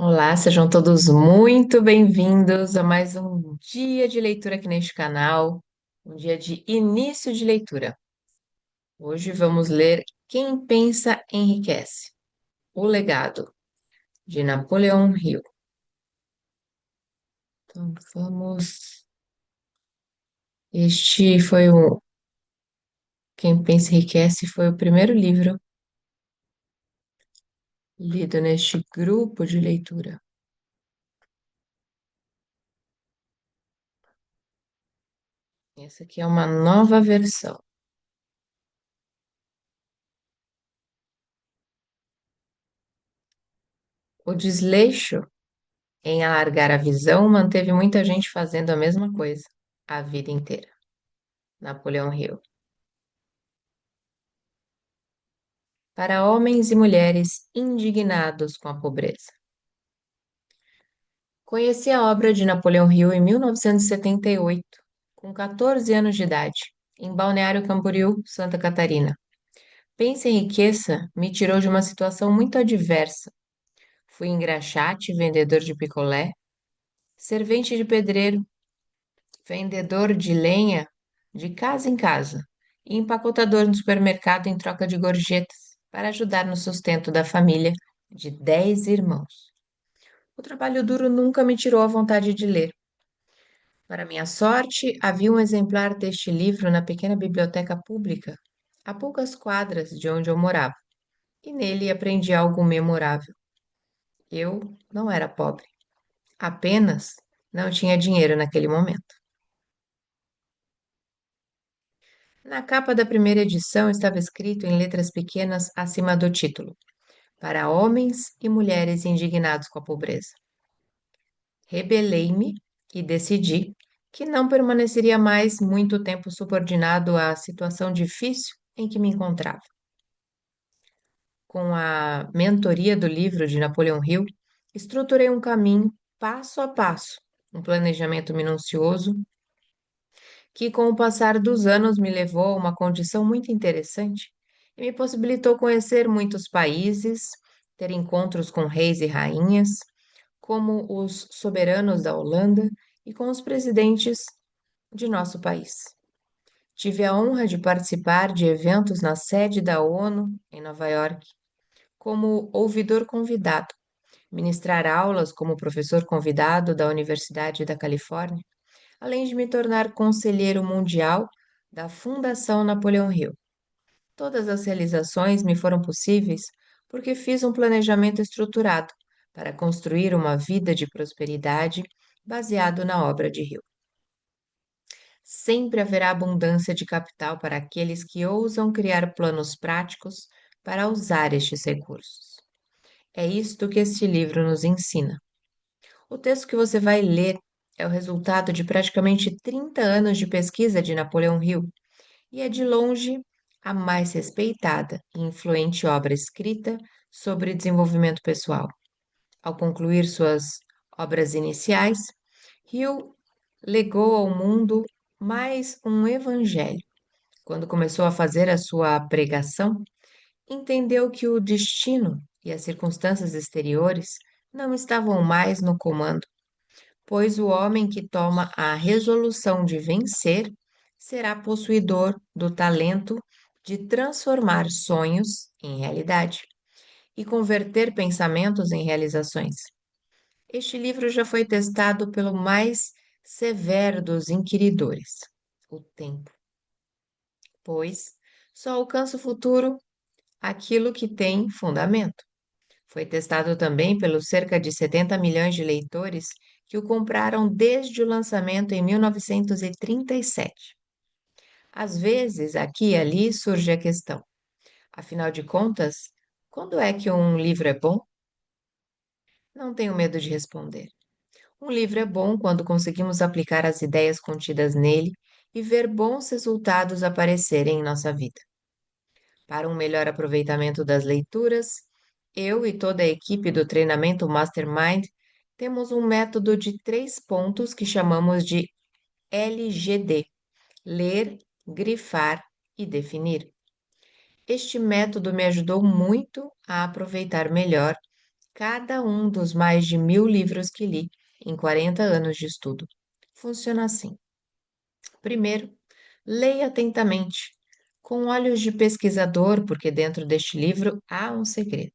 Olá, sejam todos muito bem-vindos a mais um dia de leitura aqui neste canal, um dia de início de leitura. Hoje vamos ler Quem Pensa Enriquece, O Legado, de Napoleão Hill. Então vamos. Este foi o Quem Pensa Enriquece foi o primeiro livro lido neste grupo de leitura. Essa aqui é uma nova versão. O desleixo em alargar a visão manteve muita gente fazendo a mesma coisa a vida inteira. Napoleão Hill. Para homens e mulheres indignados com a pobreza. Conheci a obra de Napoleão Hill em 1978, com 14 anos de idade, em Balneário Camboriú, Santa Catarina. Pense em riqueza me tirou de uma situação muito adversa. Fui engraxate, vendedor de picolé, servente de pedreiro, vendedor de lenha de casa em casa e empacotador no supermercado em troca de gorjetas para ajudar no sustento da família de 10 irmãos. O trabalho duro nunca me tirou a vontade de ler. Para minha sorte, havia um exemplar deste livro na pequena biblioteca pública, a poucas quadras de onde eu morava, e nele aprendi algo memorável. Eu não era pobre, apenas não tinha dinheiro naquele momento. Na capa da primeira edição estava escrito em letras pequenas acima do título: Para homens e mulheres indignados com a pobreza. Rebelei-me e decidi que não permaneceria mais muito tempo subordinado à situação difícil em que me encontrava. Com a mentoria do livro de Napoleão Hill, estruturei um caminho passo a passo, um planejamento minucioso que, com o passar dos anos, me levou a uma condição muito interessante e me possibilitou conhecer muitos países, ter encontros com reis e rainhas, como os soberanos da Holanda e com os presidentes de nosso país. Tive a honra de participar de eventos na sede da ONU, em Nova York, como ouvidor convidado, ministrar aulas como professor convidado da Universidade da Califórnia, além de me tornar conselheiro mundial da Fundação Napoleão Hill. Todas as realizações me foram possíveis porque fiz um planejamento estruturado para construir uma vida de prosperidade baseado na obra de Hill. Sempre haverá abundância de capital para aqueles que ousam criar planos práticos para usar estes recursos. É isto que este livro nos ensina. O texto que você vai ler é o resultado de praticamente 30 anos de pesquisa de Napoleão Hill e é de longe a mais respeitada e influente obra escrita sobre desenvolvimento pessoal. Ao concluir suas obras iniciais, Hill legou ao mundo mais um evangelho. Quando começou a fazer a sua pregação, entendeu que o destino e as circunstâncias exteriores não estavam mais no comando, pois o homem que toma a resolução de vencer será possuidor do talento de transformar sonhos em realidade e converter pensamentos em realizações. Este livro já foi testado pelo mais severo dos inquiridores, o tempo, pois só alcança o futuro aquilo que tem fundamento. Foi testado também pelos cerca de 70 milhões de leitores que o compraram desde o lançamento em 1937. Às vezes, aqui e ali surge a questão: afinal de contas, quando é que um livro é bom? Não tenho medo de responder. Um livro é bom quando conseguimos aplicar as ideias contidas nele e ver bons resultados aparecerem em nossa vida. Para um melhor aproveitamento das leituras, eu e toda a equipe do treinamento Mastermind temos um método de 3 pontos que chamamos de LGD: ler, grifar e definir. Este método me ajudou muito a aproveitar melhor cada um dos mais de 1.000 livros que li em 40 anos de estudo. Funciona assim. Primeiro, leia atentamente, com olhos de pesquisador, porque dentro deste livro há um segredo.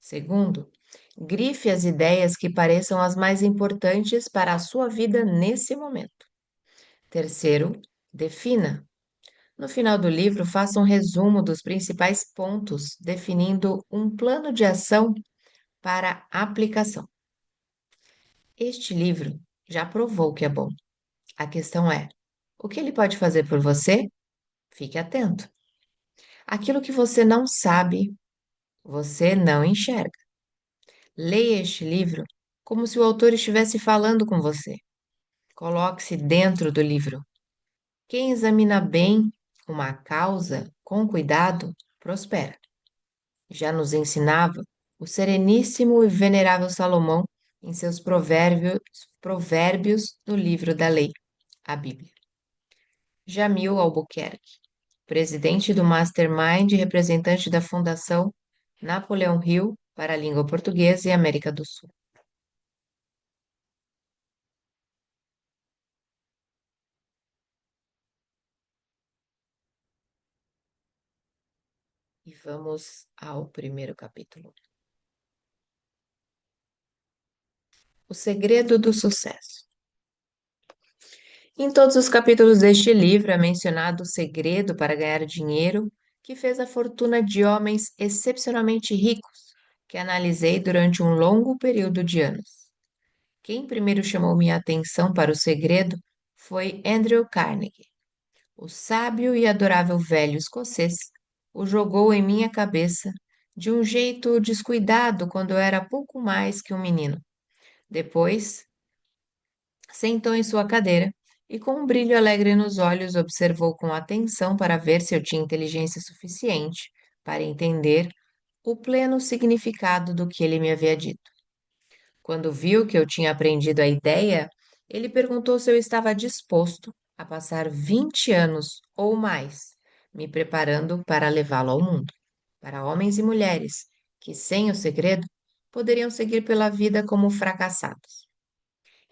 Segundo, grife as ideias que pareçam as mais importantes para a sua vida nesse momento. Terceiro, defina. No final do livro, faça um resumo dos principais pontos, definindo um plano de ação para aplicação. Este livro já provou que é bom. A questão é: o que ele pode fazer por você? Fique atento. Aquilo que você não sabe, você não enxerga. Leia este livro como se o autor estivesse falando com você. Coloque-se dentro do livro. Quem examina bem uma causa com cuidado, prospera. Já nos ensinava o sereníssimo e venerável Salomão em seus provérbios no livro da lei, a Bíblia. Jamil Albuquerque, presidente do Mastermind e representante da Fundação Napoleão Hill para a Língua Portuguesa e América do Sul. E vamos ao primeiro capítulo. O segredo do sucesso. Em todos os capítulos deste livro é mencionado o segredo para ganhar dinheiro que fez a fortuna de homens excepcionalmente ricos que analisei durante um longo período de anos. Quem primeiro chamou minha atenção para o segredo foi Andrew Carnegie. O sábio e adorável velho escocês o jogou em minha cabeça de um jeito descuidado quando eu era pouco mais que um menino. Depois, sentou em sua cadeira e, com um brilho alegre nos olhos, observou com atenção para ver se eu tinha inteligência suficiente para entender o pleno significado do que ele me havia dito. Quando viu que eu tinha aprendido a ideia, ele perguntou se eu estava disposto a passar 20 anos ou mais me preparando para levá-lo ao mundo, para homens e mulheres que, sem o segredo, poderiam seguir pela vida como fracassados.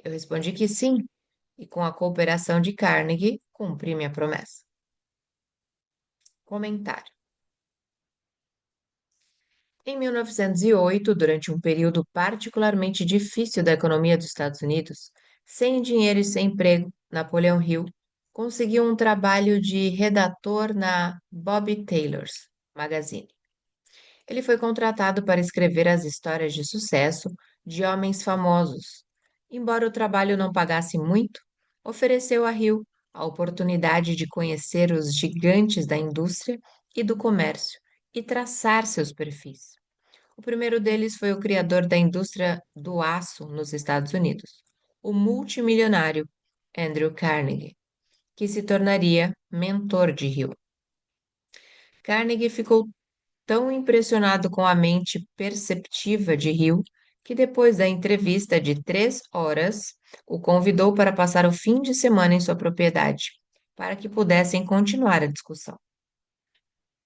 Eu respondi que sim, e com a cooperação de Carnegie, cumpri minha promessa. Comentário. Em 1908, durante um período particularmente difícil da economia dos Estados Unidos, sem dinheiro e sem emprego, Napoleão Hill conseguiu um trabalho de redator na Bob Taylor's Magazine. Ele foi contratado para escrever as histórias de sucesso de homens famosos. Embora o trabalho não pagasse muito, ofereceu a Hill a oportunidade de conhecer os gigantes da indústria e do comércio e traçar seus perfis. O primeiro deles foi o criador da indústria do aço nos Estados Unidos, o multimilionário Andrew Carnegie, que se tornaria mentor de Hill. Carnegie ficou tão impressionado com a mente perceptiva de Hill que depois da entrevista de 3 horas, o convidou para passar o fim de semana em sua propriedade, para que pudessem continuar a discussão.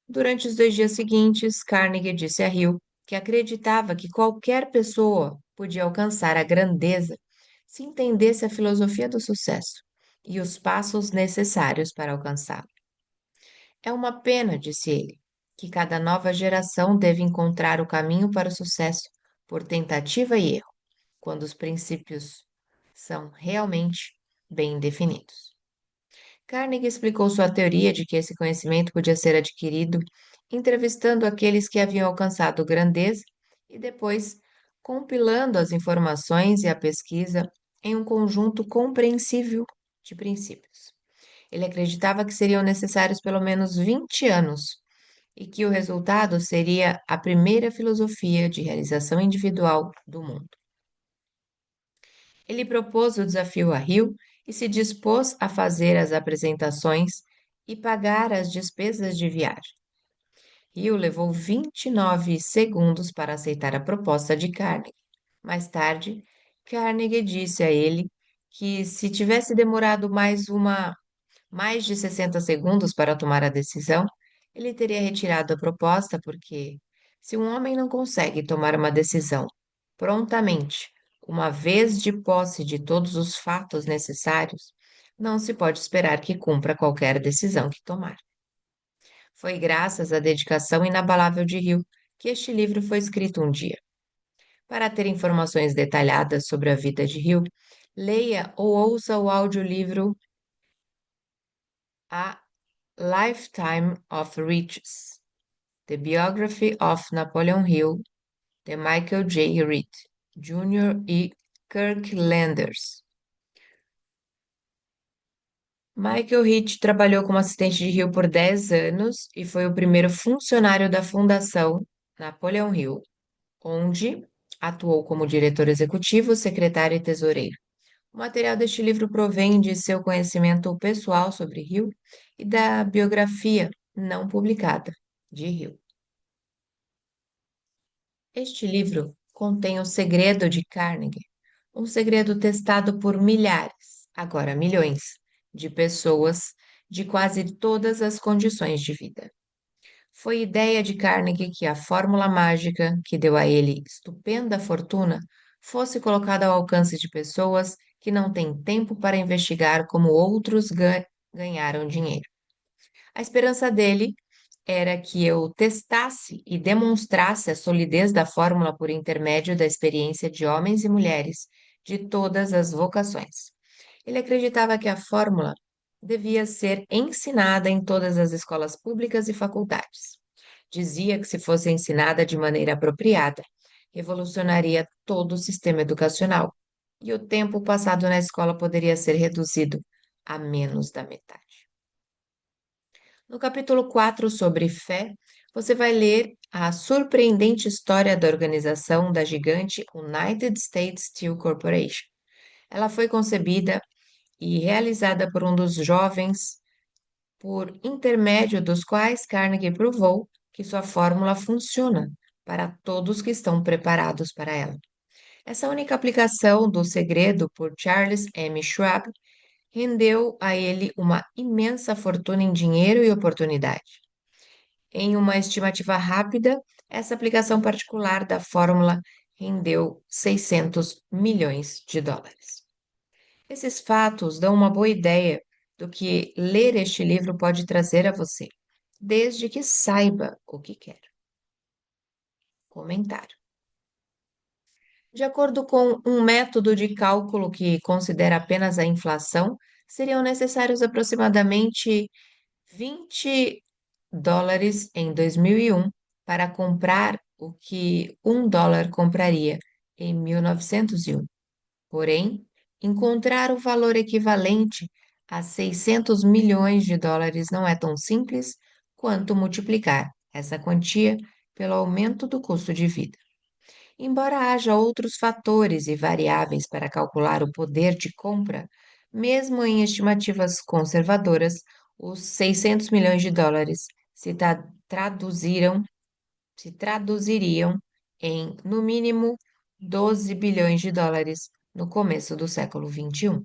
Durante os 2 dias seguintes, Carnegie disse a Hill que acreditava que qualquer pessoa podia alcançar a grandeza se entendesse a filosofia do sucesso e os passos necessários para alcançá-la. É uma pena, disse ele, que cada nova geração deve encontrar o caminho para o sucesso por tentativa e erro, quando os princípios são realmente bem definidos. Carnegie explicou sua teoria de que esse conhecimento podia ser adquirido entrevistando aqueles que haviam alcançado grandeza e depois compilando as informações e a pesquisa em um conjunto compreensível de princípios. Ele acreditava que seriam necessários pelo menos 20 anos e que o resultado seria a primeira filosofia de realização individual do mundo. Ele propôs o desafio a Hill e se dispôs a fazer as apresentações e pagar as despesas de viagem. Hill levou 29 segundos para aceitar a proposta de Carnegie. Mais tarde, Carnegie disse a ele que se tivesse demorado mais de 60 segundos para tomar a decisão, ele teria retirado a proposta porque, Se um homem não consegue tomar uma decisão prontamente, uma vez de posse de todos os fatos necessários, não se pode esperar que cumpra qualquer decisão que tomar. Foi graças à dedicação inabalável de Hill que este livro foi escrito um dia. Para ter informações detalhadas sobre a vida de Hill, leia ou ouça o audiolivro A Lifetime of Riches, The Biography of Napoleon Hill, de Michael J. Reed Jr. e Kirk Landers. Michael Reed trabalhou como assistente de Hill por 10 anos e foi o primeiro funcionário da Fundação Napoleon Hill, onde atuou como diretor executivo, secretário e tesoureiro. O material deste livro provém de seu conhecimento pessoal sobre Hill e da biografia não publicada de Hill. Este livro contém o segredo de Carnegie, um segredo testado por milhares, agora milhões, de pessoas de quase todas as condições de vida. Foi ideia de Carnegie que a fórmula mágica que deu a ele estupenda fortuna fosse colocada ao alcance de pessoas que não têm tempo para investigar como outros ganharam dinheiro. A esperança dele era que eu testasse e demonstrasse a solidez da fórmula por intermédio da experiência de homens e mulheres de todas as vocações. Ele acreditava que a fórmula devia ser ensinada em todas as escolas públicas e faculdades. Dizia que, se fosse ensinada de maneira apropriada, revolucionaria todo o sistema educacional e o tempo passado na escola poderia ser reduzido a menos da metade. No capítulo 4 sobre fé, você vai ler a surpreendente história da organização da gigante United States Steel Corporation. Ela foi concebida e realizada por um dos jovens, por intermédio dos quais Carnegie provou que sua fórmula funciona para todos que estão preparados para ela. Essa única aplicação do segredo por Charles M. Schwab rendeu a ele uma imensa fortuna em dinheiro e oportunidade. Em uma estimativa rápida, essa aplicação particular da fórmula rendeu 600 milhões de dólares. Esses fatos dão uma boa ideia do que ler este livro pode trazer a você, desde que saiba o que quer. Comentário. De acordo com um método de cálculo que considera apenas a inflação, seriam necessários aproximadamente 20 dólares em 2001 para comprar o que $1 compraria em 1901. Porém, encontrar o valor equivalente a 600 milhões de dólares não é tão simples quanto multiplicar essa quantia pelo aumento do custo de vida. Embora haja outros fatores e variáveis para calcular o poder de compra, mesmo em estimativas conservadoras, os 600 milhões de dólares se traduziriam em, no mínimo, 12 bilhões de dólares no começo do século XXI.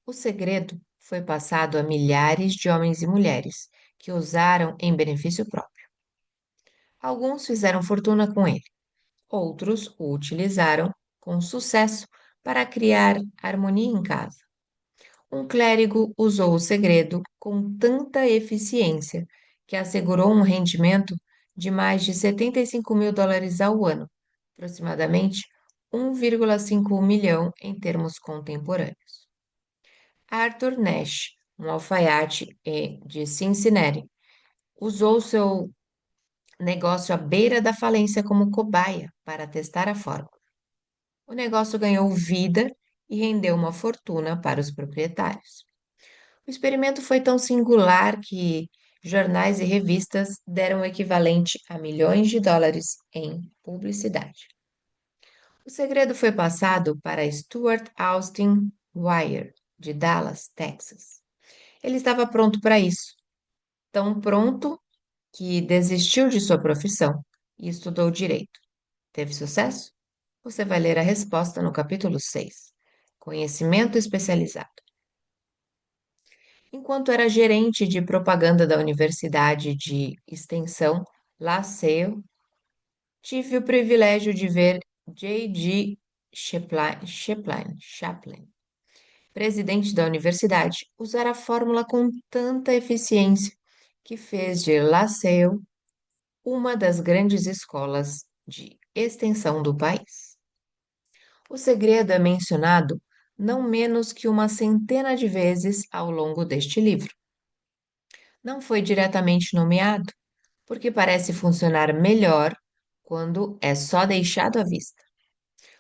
O segredo foi passado a milhares de homens e mulheres que usaram em benefício próprio. Alguns fizeram fortuna com ele, outros o utilizaram com sucesso para criar harmonia em casa. Um clérigo usou o segredo com tanta eficiência que assegurou um rendimento de mais de 75 mil dólares ao ano, aproximadamente 1,5 milhão em termos contemporâneos. Arthur Nash, um alfaiate de Cincinnati, usou seu negócio à beira da falência como cobaia para testar a fórmula. O negócio ganhou vida e rendeu uma fortuna para os proprietários. O experimento foi tão singular que jornais e revistas deram o equivalente a milhões de dólares em publicidade. O segredo foi passado para Stuart Austin Wire, de Dallas, Texas. Ele estava pronto para isso, tão pronto que desistiu de sua profissão e estudou direito. Teve sucesso? Você vai ler a resposta no capítulo 6. Conhecimento especializado. Enquanto era gerente de propaganda da Universidade de Extensão La Salle, tive o privilégio de ver J.G. Chaplin, presidente da universidade, usar a fórmula com tanta eficiência que fez de La Salle uma das grandes escolas de extensão do país. O segredo é mencionado não menos que uma centena de vezes ao longo deste livro. Não foi diretamente nomeado, porque parece funcionar melhor quando é só deixado à vista,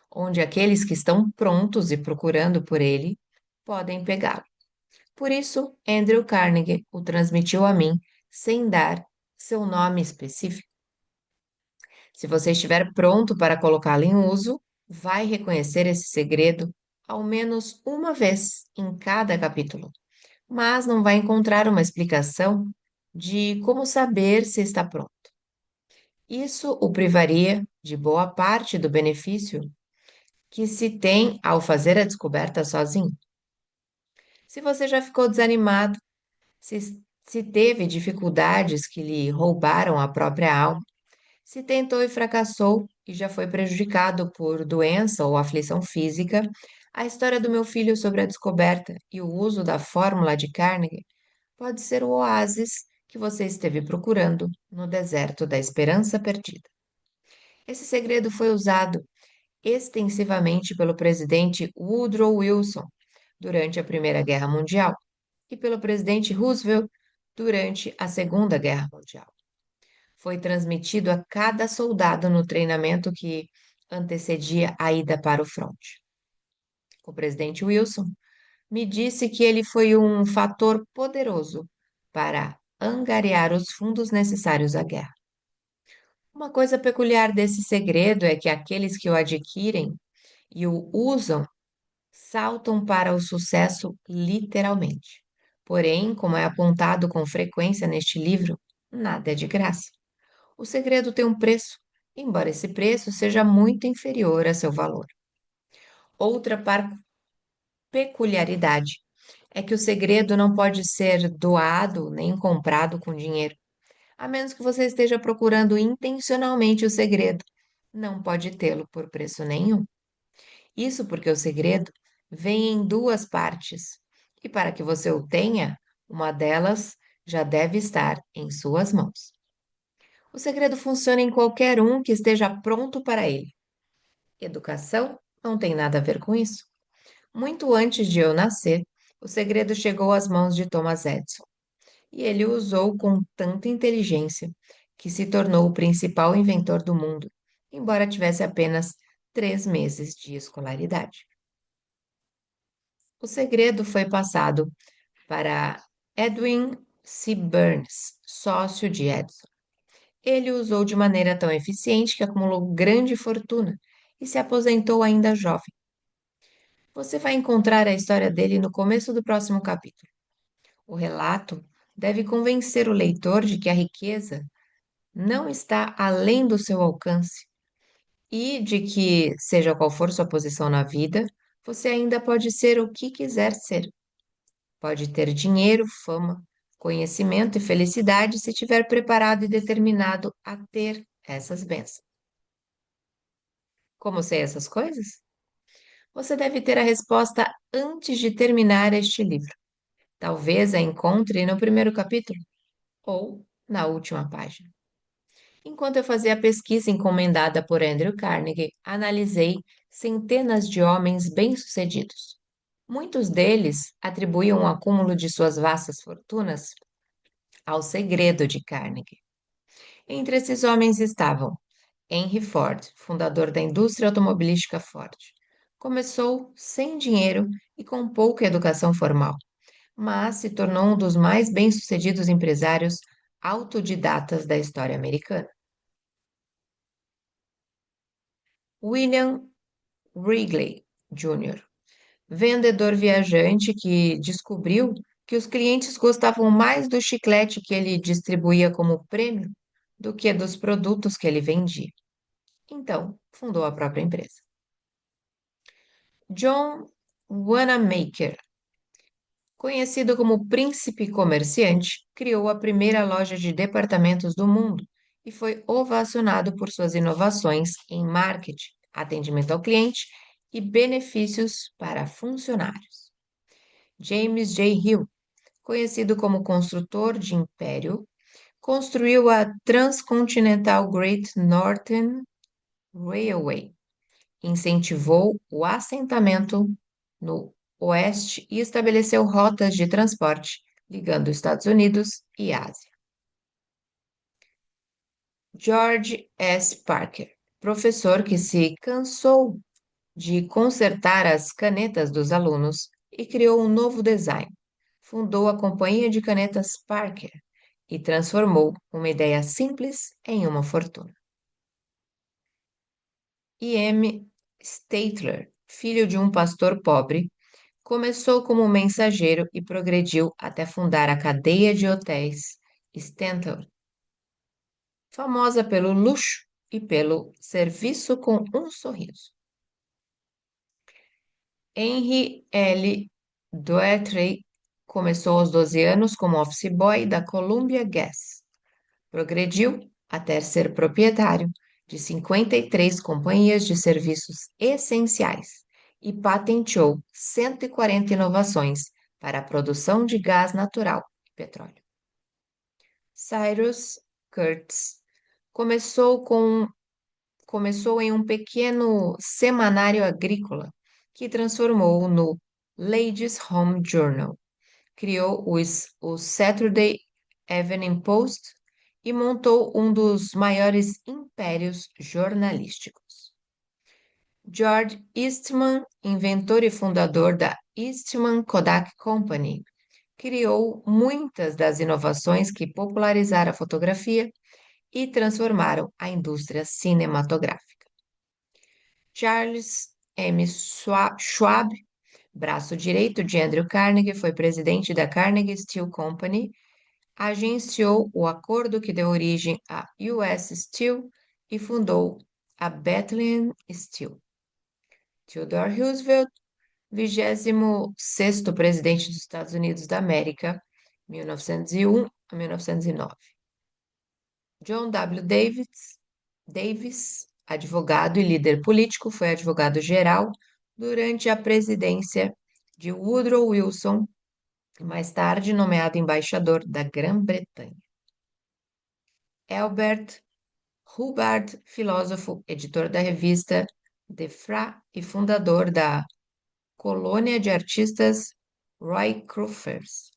onde aqueles que estão prontos e procurando por ele podem pegá-lo. Por isso, Andrew Carnegie o transmitiu a mim sem dar seu nome específico. Se você estiver pronto para colocá-lo em uso, vai reconhecer esse segredo ao menos uma vez em cada capítulo, mas não vai encontrar uma explicação de como saber se está pronto. Isso o privaria de boa parte do benefício que se tem ao fazer a descoberta sozinho. Se você já ficou desanimado, se teve dificuldades que lhe roubaram a própria alma, se tentou e fracassou e já foi prejudicado por doença ou aflição física, a história do meu filho sobre a descoberta e o uso da fórmula de Carnegie pode ser o oásis que você esteve procurando no deserto da esperança perdida. Esse segredo foi usado extensivamente pelo presidente Woodrow Wilson durante a Primeira Guerra Mundial e pelo presidente Roosevelt durante a Segunda Guerra Mundial. Foi transmitido a cada soldado no treinamento que antecedia a ida para o fronte. O presidente Wilson me disse que ele foi um fator poderoso para angariar os fundos necessários à guerra. Uma coisa peculiar desse segredo é que aqueles que o adquirem e o usam saltam para o sucesso literalmente. Porém, como é apontado com frequência neste livro, nada é de graça. O segredo tem um preço, embora esse preço seja muito inferior a seu valor. Outra peculiaridade é que o segredo não pode ser doado nem comprado com dinheiro, a menos que você esteja procurando intencionalmente o segredo. Não pode tê-lo por preço nenhum. Isso porque o segredo vem em duas partes, e para que você o tenha, uma delas já deve estar em suas mãos. O segredo funciona em qualquer um que esteja pronto para ele. Educação não tem nada a ver com isso. Muito antes de eu nascer, o segredo chegou às mãos de Thomas Edison, e ele o usou com tanta inteligência que se tornou o principal inventor do mundo, embora tivesse apenas 3 meses de escolaridade. O segredo foi passado para Edwin C. Burns, sócio de Edison. Ele o usou de maneira tão eficiente que acumulou grande fortuna e se aposentou ainda jovem. Você vai encontrar a história dele no começo do próximo capítulo. O relato deve convencer o leitor de que a riqueza não está além do seu alcance e de que, seja qual for sua posição na vida, você ainda pode ser o que quiser ser. Pode ter dinheiro, fama, conhecimento e felicidade se estiver preparado e determinado a ter essas bênçãos. Como sei essas coisas? Você deve ter a resposta antes de terminar este livro. Talvez a encontre no primeiro capítulo ou na última página. Enquanto eu fazia a pesquisa encomendada por Andrew Carnegie, analisei centenas de homens bem-sucedidos. Muitos deles atribuíam o acúmulo de suas vastas fortunas ao segredo de Carnegie. Entre esses homens estavam Henry Ford, fundador da indústria automobilística Ford. Começou sem dinheiro e com pouca educação formal, mas se tornou um dos mais bem-sucedidos empresários autodidatas da história americana. William Wrigley Jr., vendedor viajante que descobriu que os clientes gostavam mais do chiclete que ele distribuía como prêmio do que dos produtos que ele vendia. Então, fundou a própria empresa. John Wanamaker Conhecido como príncipe comerciante, criou a primeira loja de departamentos do mundo e foi ovacionado por suas inovações em marketing, atendimento ao cliente e benefícios para funcionários. James J. Hill, conhecido como construtor de império, construiu a Transcontinental Great Northern Railway, incentivou o assentamento no oeste e estabeleceu rotas de transporte ligando Estados Unidos e Ásia. George S. Parker, professor que se cansou de consertar as canetas dos alunos e criou um novo design. Fundou a Companhia de Canetas Parker e transformou uma ideia simples em uma fortuna. E. M. Statler, filho de um pastor pobre, começou como mensageiro e progrediu até fundar a cadeia de hotéis Stanton, famosa pelo luxo e pelo serviço com um sorriso. Henry L. Doherty começou aos 12 anos como office boy da Columbia Gas. Progrediu até ser proprietário de 53 companhias de serviços essenciais e patenteou 140 inovações para a produção de gás natural e petróleo. Cyrus Curtis começou em um pequeno semanário agrícola que transformou no Ladies' Home Journal. Criou o Saturday Evening Post e montou um dos maiores impérios jornalísticos. George Eastman, inventor e fundador da Eastman Kodak Company, criou muitas das inovações que popularizaram a fotografia e transformaram a indústria cinematográfica. Charles M. Schwab, braço direito de Andrew Carnegie, foi presidente da Carnegie Steel Company, agenciou o acordo que deu origem à US Steel e fundou a Bethlehem Steel. Theodore Roosevelt, 26º presidente dos Estados Unidos da América, 1901 a 1909. John W. Davis, advogado e líder político, foi advogado-geral durante a presidência de Woodrow Wilson, mais tarde nomeado embaixador da Grã-Bretanha. Albert Hubbard, filósofo, editor da revista The Fra e fundador da colônia de artistas Roy Crofters.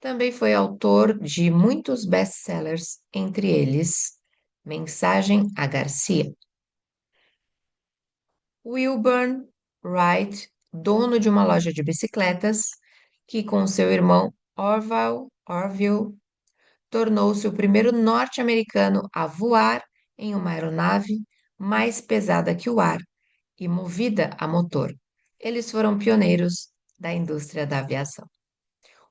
Também foi autor de muitos best-sellers, entre eles Mensagem a Garcia. Wilbur Wright, dono de uma loja de bicicletas, que com seu irmão Orville tornou-se o primeiro norte-americano a voar em uma aeronave mais pesada que o ar e movida a motor. Eles foram pioneiros da indústria da aviação.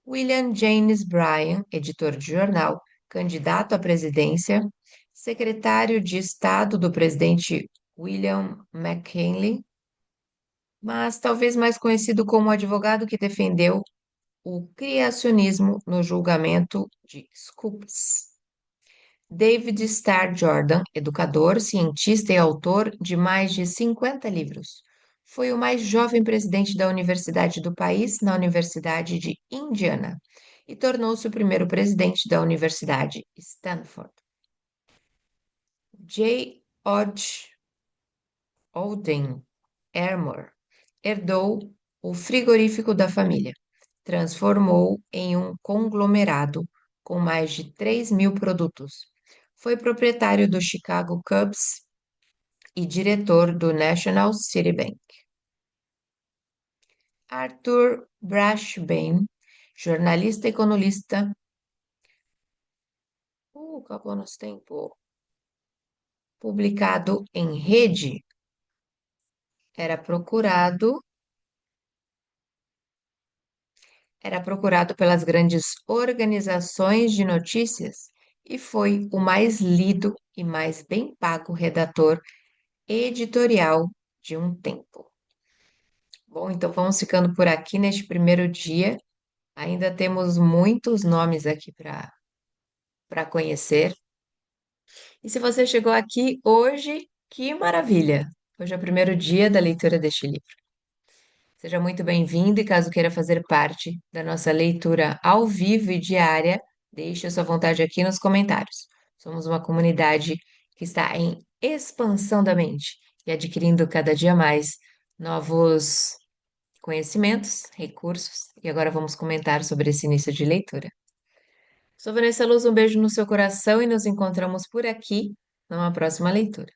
William James Bryan, editor de jornal, candidato à presidência, secretário de Estado do presidente William McKinley, mas talvez mais conhecido como advogado que defendeu o criacionismo no julgamento de Scopes. David Starr Jordan, educador, cientista e autor de mais de 50 livros. Foi o mais jovem presidente da universidade do país na Universidade de Indiana e tornou-se o primeiro presidente da Universidade Stanford. J. Alden Armour herdou o frigorífico da família, transformou em um conglomerado com mais de 3.000 produtos. Foi proprietário do Chicago Cubs e diretor do National City Bank. Arthur Brashbain, jornalista e economista. Acabou nosso tempo. Publicado em rede, era procurado pelas grandes organizações de notícias e foi o mais lido e mais bem pago redator editorial de um tempo. Bom, então vamos ficando por aqui neste primeiro dia. Ainda temos muitos nomes aqui para conhecer. E se você chegou aqui hoje, que maravilha! Hoje é o primeiro dia da leitura deste livro. Seja muito bem-vindo e caso queira fazer parte da nossa leitura ao vivo e diária, deixe a sua vontade aqui nos comentários. Somos uma comunidade que está em expansão da mente e adquirindo cada dia mais novos conhecimentos, recursos, e agora vamos comentar sobre esse início de leitura. Sou Vanessa Luz, um beijo no seu coração e nos encontramos por aqui numa próxima leitura.